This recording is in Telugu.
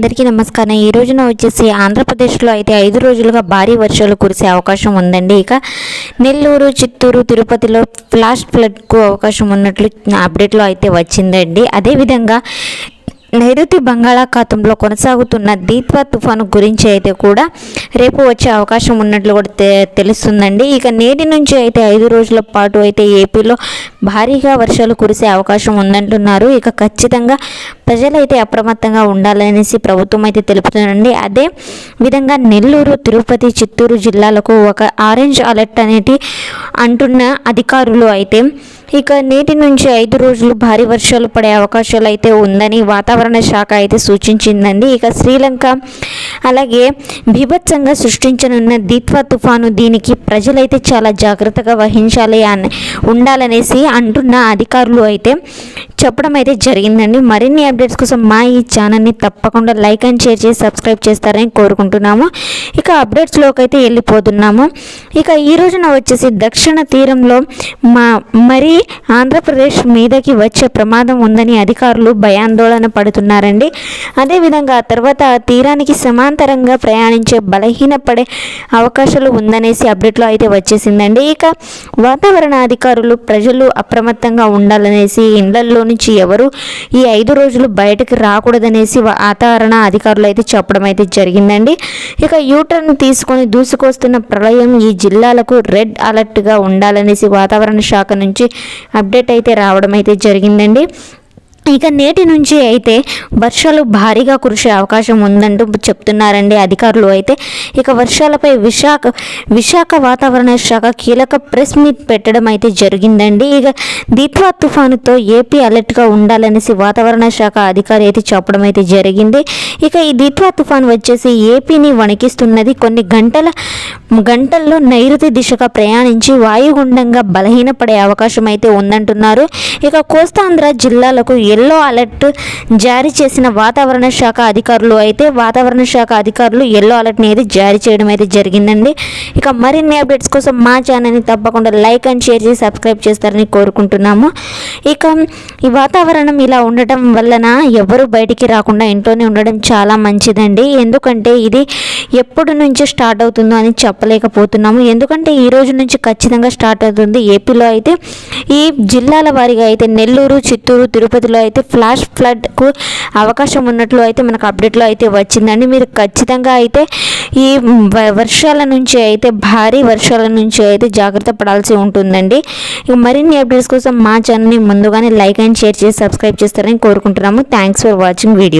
అందరికీ నమస్కారం। ఈ రోజున వచ్చేసి ఆంధ్రప్రదేశ్లో అయితే 5 రోజులుగా భారీ వర్షాలు కురిసే అవకాశం ఉందండి। ఇక నెల్లూరు, చిత్తూరు, తిరుపతిలో ఫ్లాష్ ఫ్లడ్కు అవకాశం ఉన్నట్లు అప్డేట్లో అయితే వచ్చిందండి। అదేవిధంగా నైరుతి బంగాళాఖాతంలో కొనసాగుతున్న దీత్వా తుఫాను గురించి అయితే కూడా రేపు వచ్చే అవకాశం ఉన్నట్లు కూడా తెలుస్తుందండి। ఇక నేటి నుంచి అయితే 5 రోజుల పాటు అయితే ఏపీలో భారీగా వర్షాలు కురిసే అవకాశం ఉందంటున్నారు। ఇక ఖచ్చితంగా ప్రజలైతే అప్రమత్తంగా ఉండాలనేసి ప్రభుత్వం అయితే తెలుపుతుందండి। అదే విధంగా నెల్లూరు, తిరుపతి, చిత్తూరు జిల్లాలకు ఒక ఆరెంజ్ అలర్ట్ అనేది అంటున్న అధికారులు అయితే ఇక నేటి నుంచి 5 రోజులు భారీ వర్షాలు పడే అవకాశాలు అయితే ఉందని వాతావరణ శాఖ అయితే సూచించిందండి। ఇక శ్రీలంక అలాగే బీభత్సంగా సృష్టించనున్న దీత్వా తుఫాను, దీనికి ప్రజలైతే చాలా జాగ్రత్తగా వహించాలి ఉండాలనేసి అంటున్న అధికారులు అయితే చెప్పడం అయితే జరిగిందండి। మరిన్ని అప్డేట్స్ కోసం మా ఈ ఛానల్ని తప్పకుండా లైక్ అండ్ షేర్ చేసి సబ్స్క్రైబ్ చేస్తారని కోరుకుంటున్నాము। ఇక అప్డేట్స్లోకి అయితే వెళ్ళిపోతున్నాము। ఇక ఈ రోజున వచ్చేసి దక్షిణ తీరంలో మరి ఆంధ్రప్రదేశ్ మీదకి వచ్చే ప్రమాదం ఉందని అధికారులు భయాందోళన పడుతున్నారండి। అదేవిధంగా తర్వాత తీరానికి సమాంతరంగా ప్రయాణించే బలహీనపడే అవకాశాలు ఉందనేసి అప్డేట్లో అయితే వచ్చేసిందండి। ఇక వాతావరణ అధికారులు ప్రజలు అప్రమత్తంగా ఉండాలనేసి, ఇళ్లలో నుంచి ఎవరు ఈ 5 రోజులు బయటకు రాకూడదనేసి వాతావరణ అధికారులు అయితే చెప్పడం అయితే జరిగిందండి। ఇక యూటర్న్ తీసుకొని దూసుకొస్తున్న ప్రళయం ఈ జిల్లాలకు రెడ్ అలర్ట్గా ఉండాలనేసి వాతావరణ శాఖ నుంచి అప్డేట్ అయితే రావడం అయితే జరిగిందండి। ఇక నేటి నుంచి అయితే వర్షాలు భారీగా కురిసే అవకాశం ఉందంటూ చెప్తున్నారండి అధికారులు అయితే। ఇక వర్షాలపై విశాఖ వాతావరణ శాఖ కీలక ప్రెస్ మీట్ పెట్టడం అయితే జరిగిందండి। ఇక దీత్వా తుఫానుతో ఏపీ అలర్ట్గా ఉండాలనేసి వాతావరణ శాఖ అధికారి అయితే చెప్పడం అయితే జరిగింది। ఇక ఈ దీత్వా తుఫాను వచ్చేసి ఏపీని వణికిస్తున్నది। కొన్ని గంటల్లో నైరుతి దిశగా ప్రయాణించి వాయుగుండంగా బలహీనపడే అవకాశం అయితే ఉందంటున్నారు। ఇక కోస్తాంధ్ర జిల్లాలకు ఎల్లో అలర్ట్ జారీ చేసిన వాతావరణ శాఖ అధికారులు ఎల్లో అలర్ట్ని అయితే జారీ చేయడం అయితే జరిగిందండి। ఇక మరిన్ని అప్డేట్స్ కోసం మా ఛానల్ని తప్పకుండా లైక్ అండ్ షేర్ చేసి సబ్స్క్రైబ్ చేస్తారని కోరుకుంటున్నాము। ఇక ఈ వాతావరణం ఇలా ఉండటం వలన ఎవరు బయటికి రాకుండా ఇంట్లోనే ఉండడం చాలా మంచిదండి। ఎందుకంటే ఇది ఎప్పటి నుంచి స్టార్ట్ అవుతుందో అని చెప్పలేకపోతున్నాము। ఎందుకంటే ఈ రోజు నుంచి ఖచ్చితంగా స్టార్ట్ అవుతుంది ఏపీలో అయితే। ఈ జిల్లాల వారీగా అయితే నెల్లూరు, చిత్తూరు, తిరుపతిలో అయితే ఫ్లాష్ ఫ్లడ్కు అవకాశం ఉన్నట్లు అయితే మనకు అప్డేట్లో అయితే వచ్చిందండి। మీరు ఖచ్చితంగా అయితే ఈ భారీ వర్షాల నుంచి అయితే జాగ్రత్త పడాల్సి ఉంటుందండి। ఇక మరిన్ని అప్డేట్స్ కోసం మా ఛానల్ని ముందుగానే లైక్ అండ్ షేర్ చేసి సబ్స్క్రైబ్ చేస్తారని కోరుకుంటున్నాము। Thanks for watching video.